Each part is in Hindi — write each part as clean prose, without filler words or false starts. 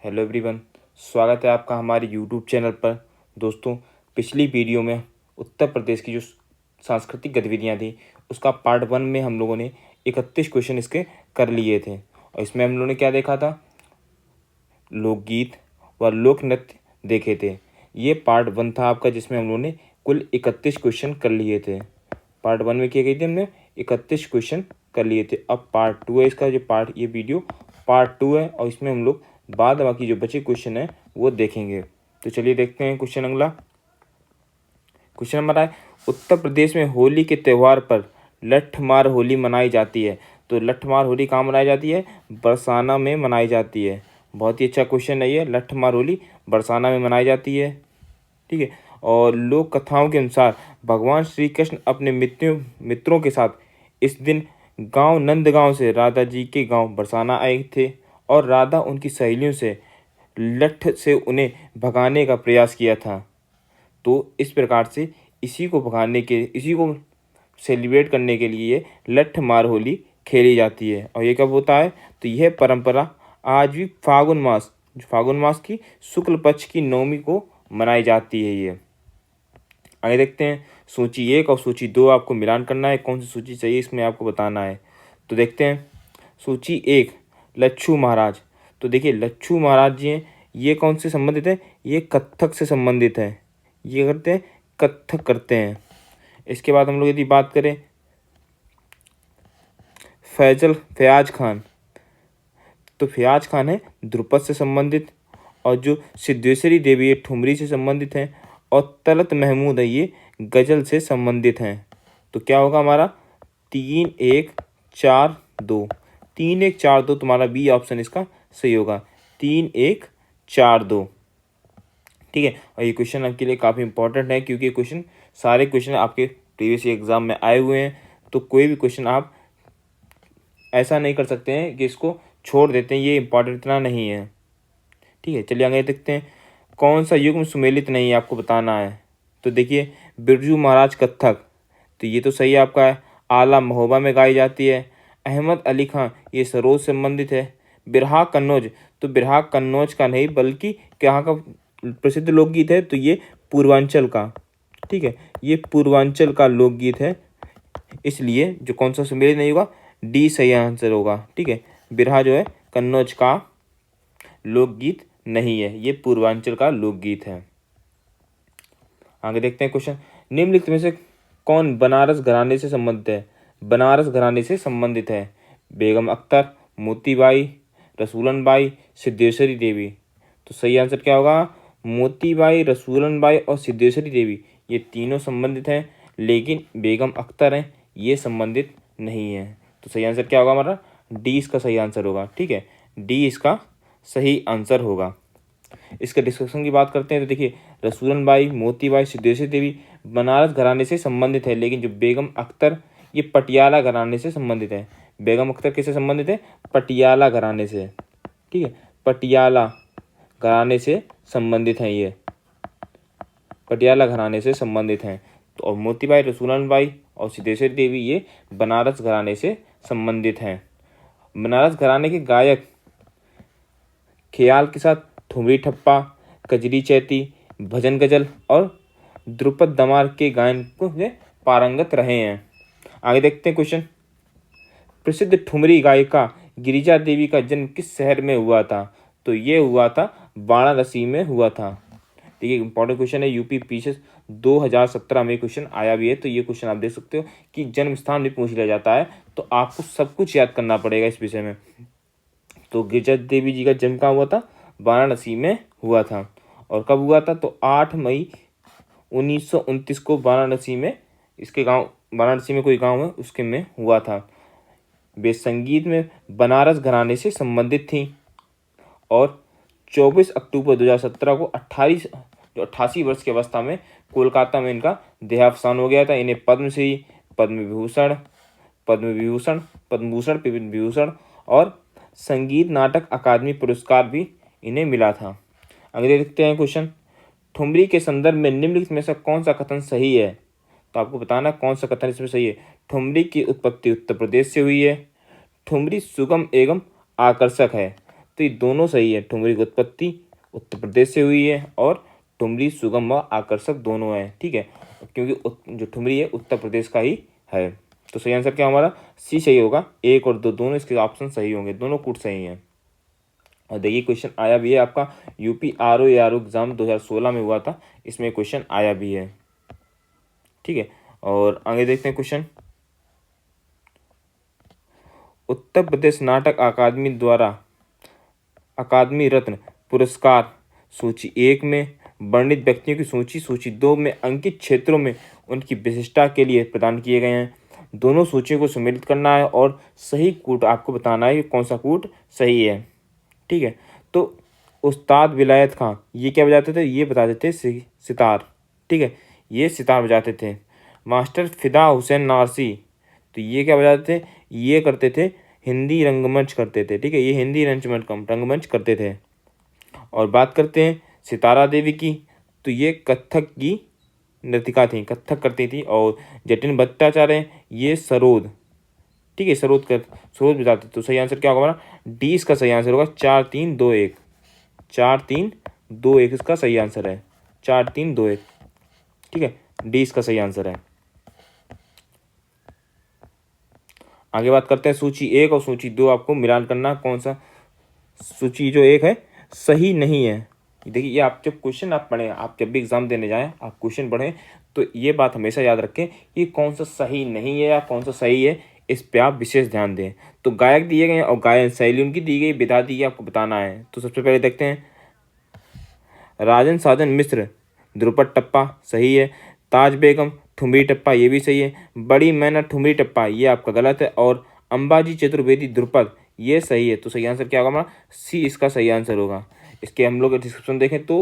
हेलो एवरीवन, स्वागत है आपका हमारे यूट्यूब चैनल पर। दोस्तों, पिछली वीडियो में उत्तर प्रदेश की जो सांस्कृतिक गतिविधियां थी उसका पार्ट 1 में हम लोगों ने 31 क्वेश्चन इसके कर लिए थे। और इसमें हम लोगों ने क्या देखा था, लोकगीत व लोक नृत्य देखे थे। ये पार्ट 1 था आपका, जिसमें हम लोगों ने कुल 31 क्वेश्चन कर लिए थे। पार्ट 1 में किए गए थे हमने 31 क्वेश्चन कर लिए थे। अब पार्ट 2 है इसका, जो ये वीडियो पार्ट 2 है और इसमें हम लोग बाद बाकी जो बचे क्वेश्चन है वो देखेंगे। तो चलिए देखते हैं क्वेश्चन अगला। क्वेश्चन नंबर है, उत्तर प्रदेश में होली के त्यौहार पर लठमार होली मनाई जाती है। तो लठमार होली कहाँ मनाई जाती है? बरसाना में मनाई जाती है। बहुत ही अच्छा क्वेश्चन है ये। लठमार होली बरसाना में मनाई जाती है, ठीक है। और लोक कथाओं के अनुसार भगवान श्री कृष्ण अपने मित्रों के साथ इस दिन गांव नंदगांव से राधा जी के गांव बरसाना आए थे और राधा उनकी सहेलियों से लठ से उन्हें भगाने का प्रयास किया था। तो इस प्रकार से इसी को सेलिब्रेट करने के लिए लठ मार होली खेली जाती है। और ये कब होता है? तो यह परंपरा आज भी फागुन मास की शुक्ल पक्ष की नवमी को मनाई जाती है। ये आगे देखते हैं। सूची 1 और सूची 2 आपको मिलान करना है, कौन सी सूची चाहिए इसमें आपको बताना है। तो देखते हैं सूची 1, लच्छू महाराज। तो देखिए लच्छू महाराज जी हैं, ये कौन से संबंधित है? ये कत्थक से संबंधित है। ये करते हैं, कत्थक करते हैं। इसके बाद हम लोग यदि बात करें फयाज खान, तो फयाज खान है ध्रुपद से संबंधित। और जो सिद्धेश्वरी देवी ये ठुमरी से संबंधित हैं। और तलत महमूद है ये गजल से संबंधित हैं। तो क्या होगा हमारा? 3 1 4 2। 3 1 4 2 तुम्हारा बी ऑप्शन इसका सही होगा। 3 1 4 2, ठीक है। और ये क्वेश्चन आपके लिए काफ़ी इंपॉर्टेंट है, क्योंकि सारे क्वेश्चन आपके प्रीवियस एग्जाम में आए हुए हैं। तो कोई भी क्वेश्चन आप ऐसा नहीं कर सकते हैं कि इसको छोड़ देते हैं, ये इंपॉर्टेंट इतना नहीं है, ठीक है। चलिए आगे देखते हैं। कौन सा युग्म सुमेलित नहीं है, आपको बताना है। तो देखिए बिरजू महाराज कत्थक, तो ये तो सही है आपका है। आला महोबा में गाई जाती है। अहमद अली खां, ये सरोज से संबंधित है। बिरहा कन्नौज, तो बिरहा कन्नौज का नहीं बल्कि यहाँ का प्रसिद्ध लोकगीत है। तो ये पूर्वांचल का, ठीक है, ये पूर्वांचल का लोकगीत है। इसलिए जो कौन सा सुमेलित नहीं होगा, डी सही आंसर होगा, ठीक है। बिरहा जो है कन्नौज का लोकगीत नहीं है, ये पूर्वांचल का लोकगीत है। आगे देखते हैं क्वेश्चन। निम्नलिखित में से कौन बनारस घराने से संबंधित है? बनारस घराने से संबंधित है बेगम अख्तर, मोतीबाई, रसूलन बाई, सिद्धेश्वरी देवी। तो सही आंसर क्या होगा? मोतीबाई, रसूलन बाई और सिद्धेश्वरी देवी ये तीनों संबंधित हैं, लेकिन बेगम अख्तर हैं ये संबंधित नहीं है। तो सही आंसर क्या होगा हमारा? डी इसका सही आंसर होगा, ठीक है। डी इसका सही आंसर होगा। इसके डिस्कशन की बात करते हैं। तो देखिए रसूलन बाई, मोतीबाई, सिद्धेश्वरी देवी बनारस घराने से संबंधित है, लेकिन जो बेगम अख्तर ये पटियाला घराने से संबंधित है। बेगम अख्तर किससे संबंधित है? पटियाला घराने से, ठीक है। पटियाला घराने से संबंधित हैं, ये पटियाला घराने से संबंधित हैं। तो और मोतीबाई, रसूलन बाई और सिद्धेश्वरी देवी ये बनारस घराने से संबंधित हैं। बनारस घराने के गायक ख्याल के साथ ठुमरी ठप्पा, कजरी चैती, भजन गजल और ध्रुपद दमार के गायन को पारंगत रहे हैं। आगे देखते हैं क्वेश्चन। प्रसिद्ध ठुमरी गायिका गिरिजा देवी का जन्म किस शहर में हुआ था? तो ये हुआ था वाराणसी में हुआ था। देखिए इंपॉर्टेंट क्वेश्चन है, यूपी पीछे 2017 में क्वेश्चन आया भी है। तो ये क्वेश्चन आप देख सकते हो कि जन्म स्थान भी पूछ लिया जाता है, तो आपको सब कुछ याद करना पड़ेगा इस विषय में। तो गिरिजा देवी जी का जन्म कहाँ हुआ था? वाराणसी में हुआ था। और कब हुआ था? तो 8 मई 1929 को वाराणसी में कोई गांव है उसके में हुआ था। वे संगीत में बनारस घराने से संबंधित थी। और 24 अक्टूबर 2017 को 88 वर्ष की अवस्था में कोलकाता में इनका देहावसान हो गया था। इन्हें पद्मश्री, पद्म विभूषण, पद्म विभूषण और संगीत नाटक अकादमी पुरस्कार भी इन्हें मिला था। अगले देखते हैं क्वेश्चन। ठुमरी के संदर्भ में निम्नलिखित में से कौन सा कथन सही है? तो आपको बताना कौन सा कथन इसमें सही है। ठुमरी की उत्पत्ति उत्तर प्रदेश से हुई है। ठुमरी सुगम एवं आकर्षक है। तो ये दोनों सही है। ठुमरी की उत्पत्ति उत्तर प्रदेश से हुई है और ठुमरी सुगम व आकर्षक दोनों है, ठीक है, क्योंकि जो ठुमरी है उत्तर प्रदेश का ही है। तो सही आंसर क्या हमारा सी सही होगा। 1 और 2 दोनों इसके ऑप्शन सही होंगे, दोनों कूट सही हैं। और देखिए क्वेश्चन आया भी है आपका यूपी आर ओ एग्जाम 2016 में हुआ था, इसमें क्वेश्चन आया भी है, ठीक है। और आगे देखते हैं क्वेश्चन। उत्तर प्रदेश नाटक अकादमी द्वारा अकादमी रत्न पुरस्कार सूची 1 में वर्णित व्यक्तियों की सूची सूची 2 में अंकित क्षेत्रों में उनकी विशिष्टता के लिए प्रदान किए गए हैं। दोनों सूचियों को सम्मिलित करना है और सही कूट आपको बताना है कि कौन सा कूट सही है, ठीक है। तो उस्ताद विलायत खां ये क्या बजाते थे, ये बताते थे सितार, ठीक है, ये सितार बजाते थे। मास्टर फिदा हुसैन नारसी तो ये क्या बजाते थे, ये करते थे हिंदी रंगमंच करते थे, ठीक है, ये हिंदी रंगमंच करते थे। और बात करते हैं सितारा देवी की, तो ये कथक की नृतिका थी, कथक करती थी। और जटिन भट्टाचार्य ये सरोद, ठीक है, सरोद बजाते। तो सही आंसर क्या होगा हमारा डी, इसका सही आंसर होगा 4 3 2 1, 4 3 2 1 इसका सही आंसर है, 4 3 2 1, ठीक है, डी इसका सही आंसर है। आगे बात करते हैं सूची 1 और सूची 2 आपको मिलान करना, कौन सा सूची जो 1 है सही नहीं है। देखिए ये आप जब क्वेश्चन आप पढ़ें, आप जब भी एग्जाम देने जाएं आप क्वेश्चन पढ़ें तो ये बात हमेशा याद रखें कि कौन सा सही नहीं है या कौन सा सही है, इस पे आप विशेष ध्यान दें। तो गायक दिए गए हैं और गायन शैली उनकी दी गई, विधा दी गई, आपको बताना है। तो सबसे पहले देखते हैं राजन साजन मिश्र ध्रुपद टप्पा सही है। ताज बेगम ठुमरी टप्पा ये भी सही है। बड़ी मैना ठुमरी टप्पा ये आपका गलत है। और अंबाजी चतुर्वेदी ध्रुपद ये सही है। तो सही आंसर क्या होगा हमारा सी इसका सही आंसर होगा। इसके हम लोग डिस्क्रिप्शन देखें तो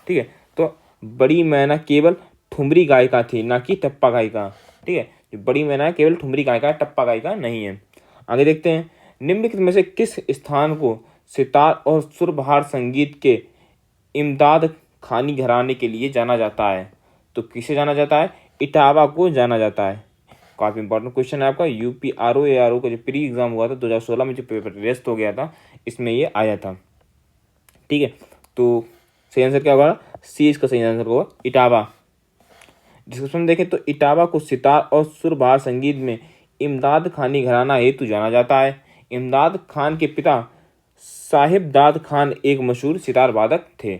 ठीक है, तो बड़ी मैना केवल ठुमरी गायिका थी ना कि टप्पा गायिका, ठीक है, जो बड़ी मैना केवल ठुमरी गायिका टप्पा गायिका नहीं है। आगे देखते हैं निम्नलिखित में से किस स्थान को सितार और सुरबहार संगीत के इमदाद खानी घराने के लिए जाना जाता है। तो किसे जाना जाता है, इटावा को जाना जाता है। काफ़ी इंपॉर्टेंट क्वेश्चन है आपका, यूपी आर ओ का जो प्री एग्जाम हुआ था 2016 में जो पेपर टेस्ट हो गया था इसमें ये आया था, ठीक है। तो सही आंसर क्या होगा सी, इसका सही आंसर होगा इटावा। डिस्क्रिप्शन देखें तो इटावा को सितार और सुरबहार संगीत में इमदाद खानी घराना हेतु जाना जाता है। इमदाद खान के पिता साहिब दाद खान एक मशहूर सितार वादक थे।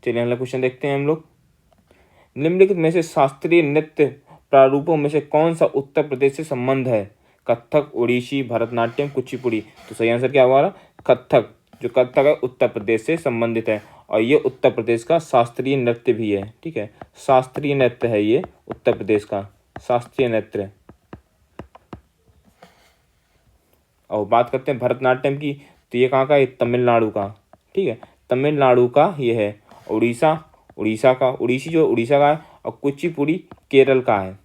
चलिए अगला क्वेश्चन देखते हैं हम लोग। निम्नलिखित में से शास्त्रीय नृत्य प्रारूपों में से कौन सा उत्तर प्रदेश से संबंध है। कथक, ओडिसी, भरतनाट्यम, कुचिपुड़ी। तो सही आंसर क्या होगा कथक। जो कथक है उत्तर प्रदेश से संबंधित है और ये उत्तर प्रदेश का शास्त्रीय नृत्य भी है, ठीक है, शास्त्रीय नृत्य है ये उत्तर प्रदेश का शास्त्रीय नृत्य। और बात करते हैं भरतनाट्यम की, तो ये कहाँ का है, तमिलनाडु का, ठीक है, तमिलनाडु का ये है। उड़ीसा का, उड़ीसी जो उड़ीसा का है। और कुचिपुड़ी केरल का है।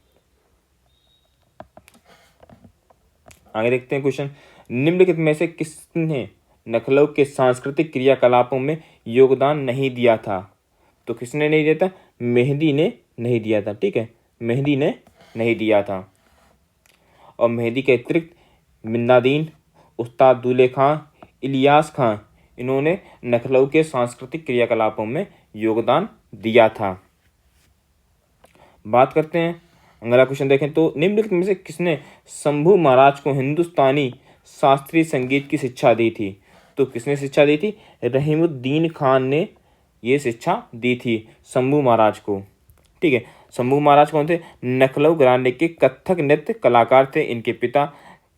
आगे देखते हैं क्वेश्चन। निम्नलिखित में से किसने लखनऊ के सांस्कृतिक क्रियाकलापों में योगदान नहीं दिया था। तो किसने नहीं दिया था, मेहंदी ने नहीं दिया था, ठीक है, मेहंदी ने नहीं दिया था। और मेहंदी के अतिरिक्त मिन्नादीन, उस्ताद दूल्हे खां, इलियास खां इन्होंने लखनऊ के सांस्कृतिक क्रियाकलापों में योगदान दिया था। बात करते हैं अगला क्वेश्चन देखें तो निम्नलिखित में से किसने शंभू महाराज को हिंदुस्तानी शास्त्रीय संगीत की शिक्षा दी थी। तो किसने शिक्षा दी थी, रहीमुद्दीन खान ने ये शिक्षा दी थी शंभू महाराज को, ठीक है। शंभू महाराज कौन थे, लखनऊ घराने के कथक नृत्य कलाकार थे। इनके पिता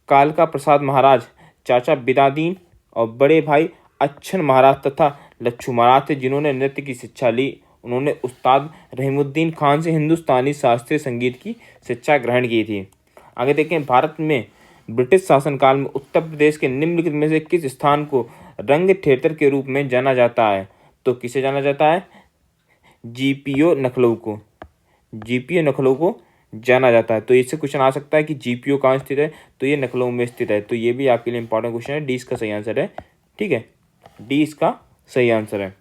कालका प्रसाद महाराज, चाचा बिदादीन और बड़े भाई अच्छन महाराज तथा लच्छू महाराज थे जिन्होंने नृत्य की शिक्षा ली। उन्होंने उस्ताद रहीमुद्दीन खान से हिंदुस्तानी शास्त्रीय संगीत की शिक्षा ग्रहण की थी। आगे देखें भारत में ब्रिटिश शासनकाल में उत्तर प्रदेश के निम्नलिखित में से किस स्थान को रंग थिएटर के रूप में जाना जाता है। तो किसे जाना जाता है, जीपीओ लखनऊ को, जीपीओ लखनऊ को जाना जाता है। तो इससे क्वेश्चन आ सकता है कि जीपीओ कहाँ स्थित है, तो ये लखनऊ में स्थित है। तो ये भी आपके लिए इंपॉर्टेंट क्वेश्चन है, डी इसका सही आंसर है, ठीक है, डी इसका सही आंसर है।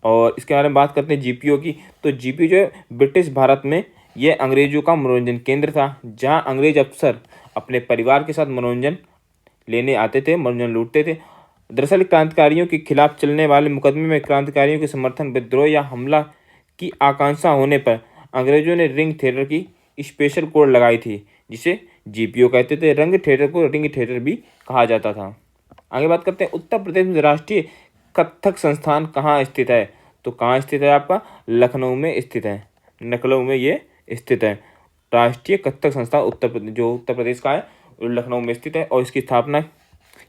और इसके बारे में बात करते हैं जीपीओ की, तो जीपीओ जो है ब्रिटिश भारत में यह अंग्रेजों का मनोरंजन केंद्र था जहां अंग्रेज अफसर अपने परिवार के साथ मनोरंजन लेने आते थे, मनोरंजन लूटते थे। दरअसल क्रांतिकारियों के खिलाफ चलने वाले मुकदमे में क्रांतिकारियों के समर्थन, विद्रोह या हमला की आकांक्षा होने पर अंग्रेजों ने रिंग थिएटर की स्पेशल कोड लगाई थी, जिसे जीपीओ कहते थे। रंग थिएटर को रिंग थिएटर भी कहा जाता था। आगे बात करते हैं, उत्तर प्रदेश में राष्ट्रीय कथक संस्थान कहाँ स्थित है? तो कहाँ स्थित है आपका? लखनऊ में स्थित है। लखनऊ में ये स्थित है। राष्ट्रीय कथक संस्थान उत्तर प्रदेश का है, लखनऊ में स्थित है। और इसकी स्थापना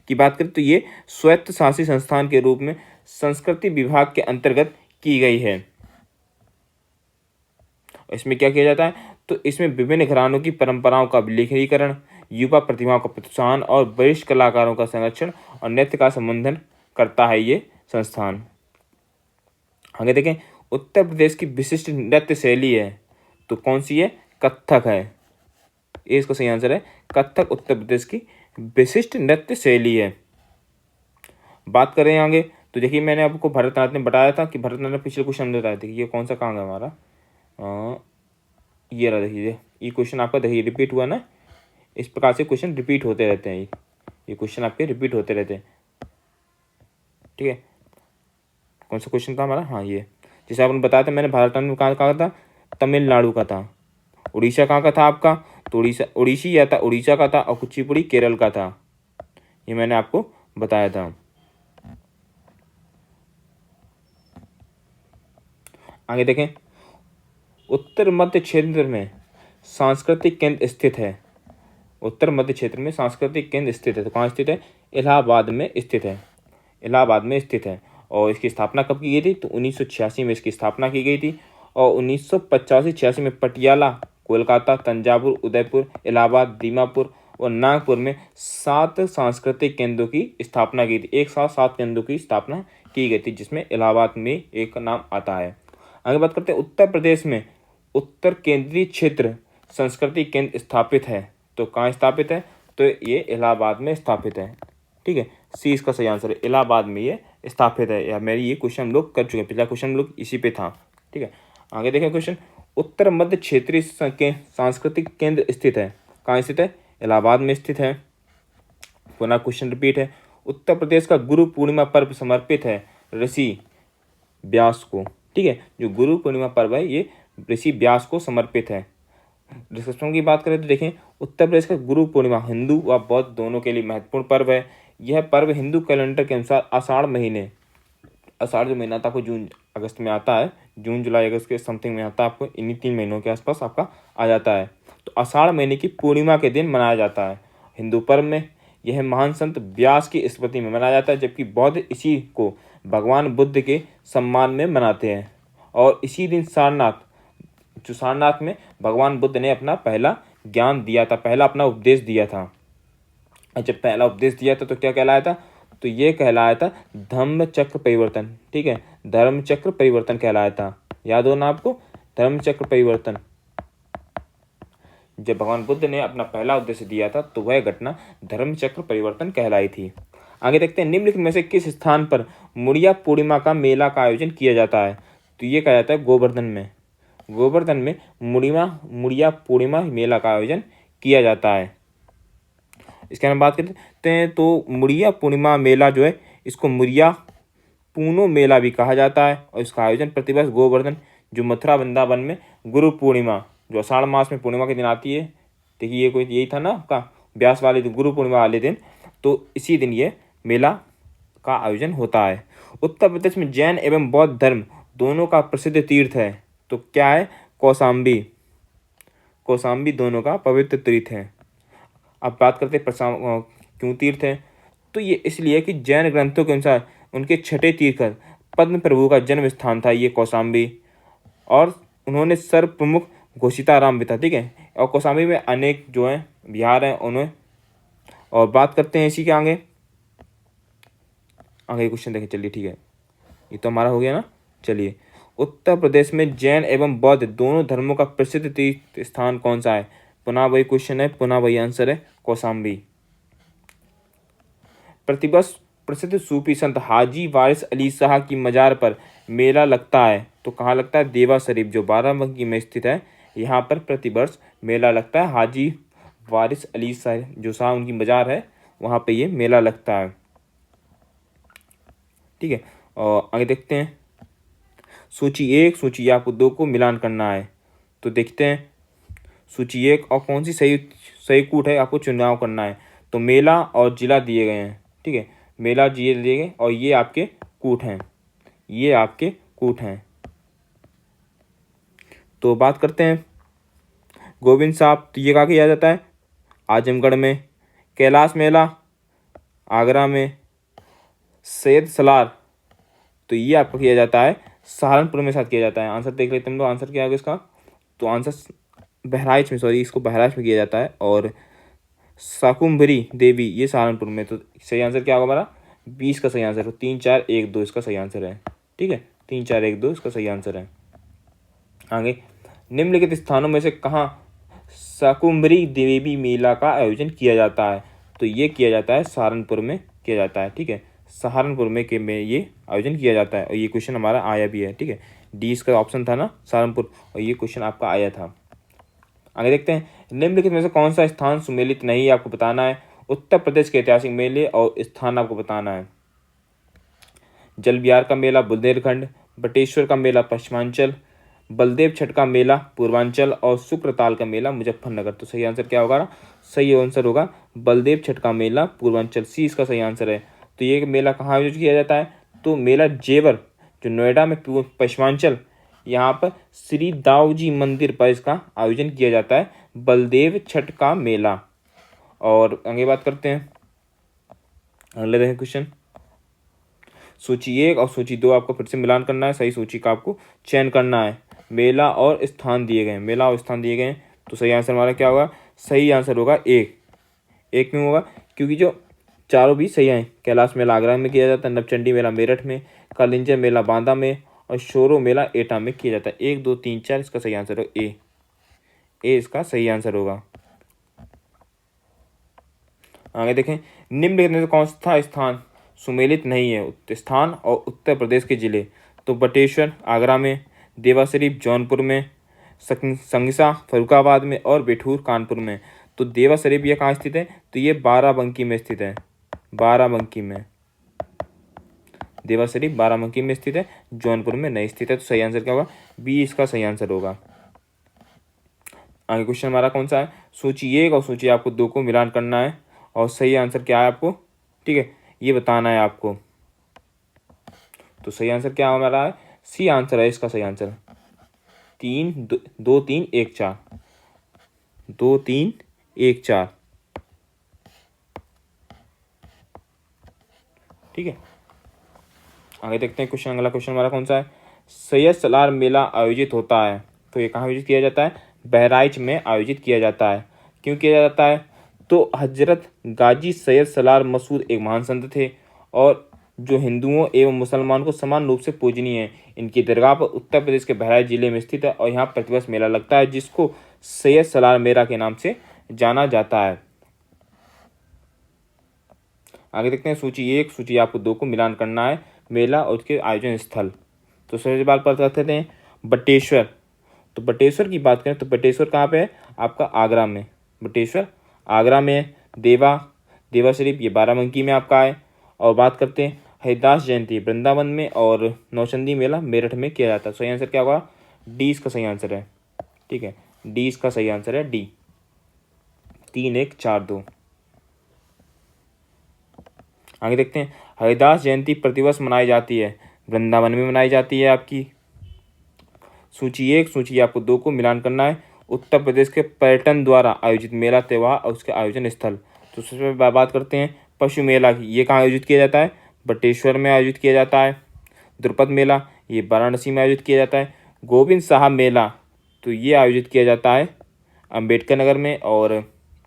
की बात करें तो ये स्वायत्त शासी संस्थान के रूप में संस्कृति विभाग के अंतर्गत की गई है। इसमें क्या किया जाता है? तो इसमें विभिन्न घरानों की परंपराओं का विलेखनीकरण, युवा प्रतिभाओं का प्रोत्साहन और वरिष्ठ कलाकारों का संरक्षण और नृत्य का संवर्धन करता है ये संस्थान। आगे देखें, उत्तर प्रदेश की विशिष्ट नृत्य शैली है, तो कौन सी है? कथक है। ये इसका सही आंसर है, कथक उत्तर प्रदेश की विशिष्ट नृत्य शैली है। बात करें आगे तो देखिए, मैंने आपको भरतनाट्यम बताया था कि भरतनाट्यम पिछले क्वेश्चन में बताया था। ये कौन सा कहाँ है हमारा? ये रहा, देखिए ये क्वेश्चन आपका देखिए रिपीट हुआ ना। इस प्रकार से क्वेश्चन रिपीट होते रहते हैं, ये क्वेश्चन आपके रिपीट होते रहते हैं। ठीक है, कौन सा क्वेश्चन था हमारा? हाँ, ये जैसे आपने बताया था, मैंने भरतनाट्यम कहाँ का था? तमिलनाडु का था। उड़ीसा कहाँ का था आपका? तो उड़ीसी या था उड़ीसा का था, और कुचिपुड़ी केरल का था। ये मैंने आपको बताया था। आगे देखें, उत्तर मध्य क्षेत्र में सांस्कृतिक केंद्र स्थित है। उत्तर मध्य क्षेत्र में सांस्कृतिक केंद्र स्थित है, तो कहाँ स्थित है? इलाहाबाद में स्थित है। इलाहाबाद में स्थित है। और इसकी स्थापना कब की गई थी? तो 1986 में इसकी स्थापना की गई थी। और 1985-86 में पटियाला, कोलकाता, तंजावुर, उदयपुर, इलाहाबाद, दीमापुर और नागपुर में 7 सांस्कृतिक केंद्रों की स्थापना की थी। एक साथ 7 केंद्रों की स्थापना की गई थी, जिसमें इलाहाबाद में एक नाम आता है। आगे बात करते हैं, उत्तर प्रदेश में उत्तर केंद्रीय क्षेत्र संस्कृति केंद्र स्थापित है, तो कहाँ स्थापित है? तो ये इलाहाबाद में स्थापित है। ठीक है, सी इसका सही आंसर है, इलाहाबाद में ये स्थापित है। या मेरी ये क्वेश्चन हम लोग कर चुके हैं, पिछला क्वेश्चन हम लोग इसी पे था। ठीक है, आगे देखें क्वेश्चन, उत्तर मध्य क्षेत्रीय सांस्कृतिक केंद्र स्थित है, कहाँ स्थित है? इलाहाबाद में स्थित है। पुनः क्वेश्चन रिपीट है, उत्तर प्रदेश का गुरु पूर्णिमा पर्व समर्पित है ऋषि व्यास को। ठीक है, जो गुरु पूर्णिमा पर्व है ये ऋषि व्यास को समर्पित है। डिस्क्रिप्शन की बात करें तो देखें, उत्तर प्रदेश का गुरु पूर्णिमा हिंदू व बौद्ध दोनों के लिए महत्वपूर्ण पर्व है। यह पर्व हिंदू कैलेंडर के अनुसार आषाढ़ जो महीना था आपको जून अगस्त में आता है, जून जुलाई अगस्त के समथिंग में आता है, आपको इन्हीं 3 महीनों के आसपास आपका आ जाता है। तो आषाढ़ महीने की पूर्णिमा के दिन मनाया जाता है। हिंदू पर्व में यह महान संत व्यास की स्मृति में मनाया जाता है, जबकि बौद्ध इसी को भगवान बुद्ध के सम्मान में मनाते हैं। और इसी दिन सारनाथ में भगवान बुद्ध ने अपना पहला ज्ञान दिया था, पहला अपना उपदेश दिया था। जब पहला उपदेश दिया था तो क्या कहलाया था? तो ये कहलाया था धम्म चक्र परिवर्तन। ठीक है, धर्म चक्र परिवर्तन कहलाया था। याद हो ना आपको, धर्म चक्र परिवर्तन। जब भगवान बुद्ध ने अपना पहला उपदेश दिया था तो वह घटना धर्म चक्र परिवर्तन कहलाई थी। आगे देखते हैं, निम्नलिखित में से किस स्थान पर मुड़िया पूर्णिमा का मेला का आयोजन किया जाता है? तो ये कहा जाता है गोवर्धन में। गोवर्धन में मुड़िया पूर्णिमा मेला का आयोजन किया जाता है। इसके बारे में बात करते हैं, तो मुड़िया पूर्णिमा मेला जो है इसको मुड़िया पूनो मेला भी कहा जाता है। और इसका आयोजन प्रतिवर्ष गोवर्धन जो मथुरा वृंदावन में गुरु पूर्णिमा जो आषाढ़ मास में पूर्णिमा के दिन आती है, देखिए ये कोई यही था ना आपका व्यास वाले दिन, गुरु पूर्णिमा वाले दिन, तो इसी दिन ये मेला का आयोजन होता है। उत्तर प्रदेश में जैन एवं बौद्ध धर्म दोनों का प्रसिद्ध तीर्थ है, तो क्या है? कौशाम्बी दोनों का पवित्र तीर्थ है। अब बात करते हैं क्यों तीर्थ है? तो ये इसलिए कि जैन ग्रंथों के अनुसार उनके छठे तीर्थकर पद्म प्रभु का जन्म स्थान था ये कौशाम्बी, और उन्होंने सर्व प्रमुख घोषिताराम भी था। ठीक है, और कौशाम्बी में अनेक जो है विहार हैं उन्हें। और बात करते हैं इसी के आगे क्वेश्चन देखें, चलिए ठीक है, ये तो हमारा हो गया ना। चलिए, उत्तर प्रदेश में जैन एवं बौद्ध दोनों धर्मों का प्रसिद्ध तीर्थ स्थान कौन सा है? पुनः वही क्वेश्चन है, पुनः वही आंसर है, कौशाम्बी। प्रतिवर्ष प्रसिद्ध सूफी संत हाजी वारिस अली शाह की मजार पर मेला लगता है, तो कहाँ लगता है? देवा शरीफ जो बाराबंकी में स्थित है, यहाँ पर प्रतिवर्ष मेला लगता है। हाजी वारिस अली शाह जो शाह उनकी मजार है वहाँ पे ये मेला लगता है। ठीक है, और आगे देखते हैं सूची 1 सूची आपको 2 को मिलान करना है। तो देखते हैं सूची 1 और कौन सी सही सही कूट है आपको चुनाव करना है। तो मेला और जिला दिए गए हैं। ठीक है, मेला जिले दिए गए और ये आपके कूट हैं, ये आपके कूट हैं। तो बात करते हैं गोविंद साहब, तो ये कहाँ किया जाता है? आजमगढ़ में। कैलाश मेला आगरा में। सैयद सलार तो ये आपका किया जाता है सहारनपुर में साथ किया जाता है। आंसर देख लेते हैं हम लोग, आंसर क्या होगा इसका? तो आंसर बहराइच में, सॉरी इसको बहराइच में किया जाता है। और शाकुंभरी देवी ये सहारनपुर में। तो सही आंसर क्या होगा हमारा? 20 का सही आंसर है। 3 4 1 2 इसका सही आंसर है। ठीक है, 3 4 1 2 इसका सही आंसर है। आगे, निम्नलिखित स्थानों में से कहाँ शाकुंभरी देवी मेला का आयोजन किया जाता है? तो ये किया जाता है सहारनपुर में किया जाता है। ठीक है, सहारनपुर में ये आयोजन किया जाता है और ये क्वेश्चन हमारा आया भी है। ठीक है, डी इसका ऑप्शन था ना सहारनपुर, और ये क्वेश्चन आपका आया था। आगे देखते हैं निम्नलिखित में से कौन सा स्थान सुमेलित नहीं है, आपको बताना है। उत्तर प्रदेश के ऐतिहासिक मेले और स्थान आपको बताना है। जल विहार का मेला बुंदेलखंड, बटेश्वर का मेला पश्चिमांचल, बलदेव छठ का मेला पूर्वांचल और शुक्रताल का मेला मुजफ्फरनगर। तो सही आंसर क्या होगा? सही आंसर होगा बलदेव छठ का मेला पूर्वांचल, सी इसका सही आंसर है। तो ये मेला कहाँ आयोजित किया जाता है? तो मेला जेवर जो नोएडा में पश्चिमांचल, यहाँ पर श्री दाऊजी मंदिर पर इसका आयोजन किया जाता है, बलदेव छठ का मेला। और आगे बात करते हैं, अगले देखें क्वेश्चन। सूची 1 और सूची 2 आपको फिर से मिलान करना है, सही सूची का आपको चयन करना है। मेला और स्थान दिए गए हैं, मेला और स्थान दिए गए हैं। तो सही आंसर हमारा क्या होगा? सही आंसर होगा एक। एक क्यों होगा? क्योंकि जो चारों भी सही हैं। कैलाश मेला आगरा में किया जाता है, नवचंडी मेला मेरठ में, कालिंजर मेला बांदा में और शोरो मेला एटा में किया जाता है। 1 2 3 4 इसका सही आंसर होगा ए। ए इसका सही आंसर होगा। आगे देखें, निम्नलिखित में से कौन सा स्थान सुमेलित नहीं है? स्थान और उत्तर प्रदेश के जिले। तो बटेश्वर आगरा में, देवा शरीफ जौनपुर में, संगसा फरुखाबाद में और बेठूर कानपुर में। तो देवा शरीफ ये कहाँ स्थित है? तो ये बाराबंकी में स्थित है, बाराबंकी में। देवा शरीफ बाराबंकी में स्थित है, जौनपुर में नहीं स्थित है। तो सही आंसर क्या होगा? बी इसका सही आंसर होगा। आगे क्वेश्चन हमारा कौन सा है? सूची 1 और सूची आपको 2 को मिलान करना है और सही आंसर क्या है आपको, ठीक है, ये बताना है आपको। तो सही आंसर क्या हमारा है? सी आंसर है इसका सही आंसर। 3 2 3 1 4, 2 3 1 4। ठीक है, आगे देखते हैं क्वेश्चन। अगला क्वेश्चन हमारा कौन सा है? सैयद सलार मेला आयोजित होता है, तो ये कहाँ आयोजित किया जाता है? बहराइच में आयोजित किया जाता है। क्यों किया जाता है? तो हजरत गाजी सैयद सलार मसूद एक महान संत थे और जो हिंदुओं एवं मुसलमान को समान रूप से पूजनीय है। इनकी दरगाह पर उत्तर प्रदेश के बहराइच जिले में स्थित है और यहाँ प्रतिवर्ष मेला लगता है, जिसको सैयद सलार मेला के नाम से जाना जाता है। आगे देखते हैं सूची 1 सूची आपको 2 को मिलान करना है, मेला और उसके आयोजन स्थल। तो सबसे बात पर करते हैं बटेश्वर। तो बटेश्वर की बात करें तो बटेश्वर कहाँ पे है? आपका आगरा में। बटेश्वर आगरा में। देवा शरीफ ये बाराबंकी में आपका है। और बात करते हैं हरिदास जयंती वृंदावन में और नौचंदी मेला मेरठ में किया जाता है। सही आंसर क्या होगा? डी इसका सही आंसर है। ठीक है, डी इसका सही आंसर है, डी। 3 1 4 2। आगे देखते हैं हरिदास जयंती प्रतिवर्ष मनाई जाती है, वृंदावन में मनाई जाती है आपकी। सूची 1 सूची आपको 2 को मिलान करना है, उत्तर प्रदेश के पर्यटन द्वारा आयोजित मेला त्योहार और उसके आयोजन स्थल। तो सबसे पहले बात करते हैं पशु मेला की। ये कहाँ आयोजित किया जाता है? बटेश्वर में आयोजित किया जाता है। द्रुपद मेला ये वाराणसी में आयोजित किया जाता है। गोविंद साहब मेला तो ये आयोजित किया जाता है अम्बेडकर नगर में। और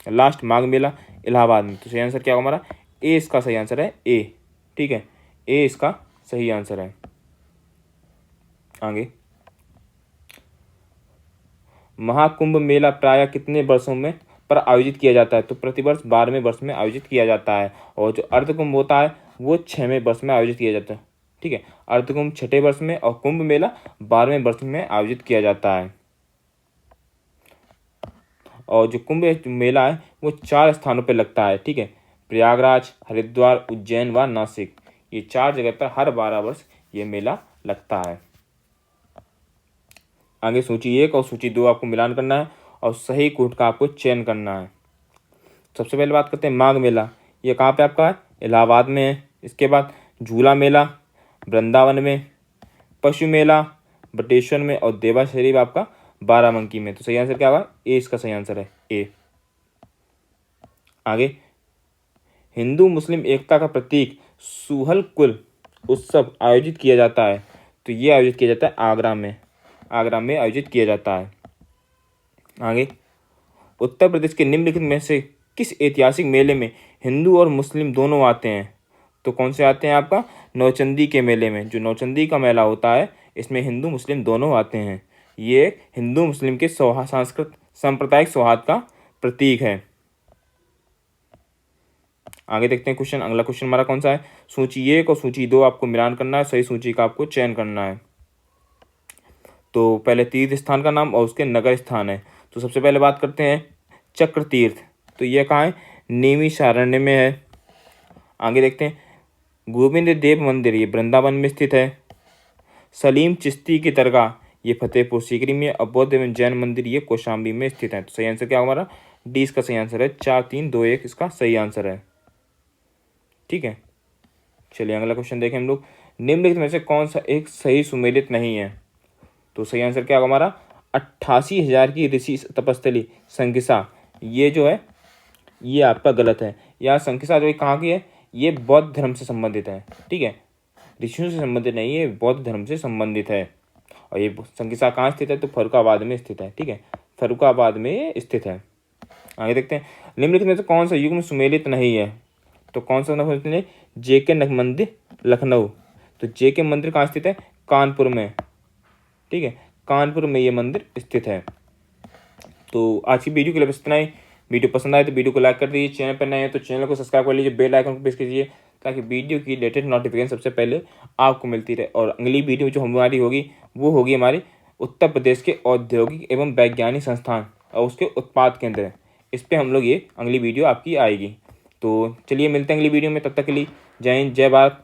लास्ट माघ मेला इलाहाबाद में। तो सही आंसर क्या होगा हमारा? ए इसका सही आंसर है, ए। ठीक है, ए इसका सही आंसर है। आगे, महाकुंभ मेला प्रायः कितने वर्षों में पर आयोजित किया जाता है? तो प्रतिवर्ष 12वें वर्ष में आयोजित किया जाता है। और जो अर्धकुंभ होता है वो 6वें वर्ष में आयोजित किया जाता है। ठीक है, अर्धकुंभ 6ठे वर्ष में और कुंभ मेला 12वें वर्ष में आयोजित किया जाता है। और जो कुंभ मेला है वो 4 स्थानों पर लगता है। ठीक है, प्रयागराज, हरिद्वार, उज्जैन व नासिक। ये 4 जगह पर हर 12 वर्ष ये मेला लगता है। आगे सूची 1 और सूची 2 आपको मिलान करना है और सही कूट का आपको चयन करना है। सबसे पहले बात करते हैं माघ मेला। ये कहाँ पे आपका है? इलाहाबाद में है। इसके बाद झूला मेला वृंदावन में, पशु मेला बटेश्वर में और देवा शरीफ आपका बाराबंकी में। तो सही आंसर क्या होगा? ए इसका सही आंसर है, ए। आगे हिंदू मुस्लिम एकता का प्रतीक सुहल कुल उत्सव आयोजित किया जाता है। तो ये आयोजित किया जाता है आगरा में, आगरा में आयोजित किया जाता है। आगे उत्तर प्रदेश के निम्नलिखित में से किस ऐतिहासिक मेले में हिंदू और मुस्लिम दोनों आते हैं? तो कौन से आते हैं? आपका नौचंदी के मेले में। जो नौचंदी का मेला होता है इसमें हिंदू मुस्लिम दोनों आते हैं। ये हिंदू मुस्लिम के सांस्कृतिक सांप्रदायिक सौहार्द का प्रतीक है। आगे देखते हैं क्वेश्चन। अगला क्वेश्चन हमारा कौन सा है? सूची 1 और सूची 2 आपको मिलान करना है, सही सूची का आपको चयन करना है। तो पहले तीर्थ स्थान का नाम और उसके नगर स्थान है। तो सबसे पहले बात करते हैं चक्र तीर्थ। तो ये कहाँ है? नैमिषारण्य में है। आगे देखते हैं गोविंद देव मंदिर, ये वृंदावन में स्थित है। सलीम चिश्ती की दरगाह ये फतेहपुर सीकरी में। और बौद्ध एवं जैन मंदिर ये कौशाम्बी में स्थित है। तो सही आंसर क्या होगा हमारा? डी इसका सही आंसर है। 4 3 2 1 इसका सही आंसर है। ठीक है, चलिए अगला क्वेश्चन देखें हम लोग। निम्नलिखित में से कौन सा एक सही सुमेलित नहीं है? तो सही आंसर क्या होगा हमारा? 88,000 की ऋषि तपस्थली संकिसा, ये जो है ये आपका गलत है। यहाँ संकिसा जो है कहाँ की है? ये बौद्ध धर्म से संबंधित है। ठीक है, ऋषियों से संबंधित नहीं है, बौद्ध धर्म से संबंधित है। और ये संकिसा कहाँ स्थित है? तो फर्रुखाबाद में स्थित है। ठीक है, फर्रुखाबाद में स्थित है। आगे देखते हैं निम्नलिखित में से कौन सा युग में सुमेलित नहीं है? तो कौन सा नहीं? जेके मंदिर लखनऊ। तो जेके मंदिर कहाँ स्थित है? कानपुर में। ठीक है, कानपुर में ये मंदिर स्थित है। तो आज की वीडियो के लिए बस इतना ही। वीडियो पसंद आए तो वीडियो को लाइक कर दीजिए। चैनल पर नए हैं तो चैनल को सब्सक्राइब कर लीजिए, बेल आइकन को प्रेस कीजिए ताकि वीडियो की लेटेस्ट नोटिफिकेशन सबसे पहले आपको मिलती रहे। और अगली वीडियो जो हमारी होगी वो होगी हमारी उत्तर प्रदेश के औद्योगिक एवं वैज्ञानिक संस्थान और उसके उत्पाद केंद्र। इस पर हम लोग ये अगली वीडियो आपकी आएगी। तो चलिए मिलते हैं अगली वीडियो में, तब तक के लिए जय हिंद, जय भारत,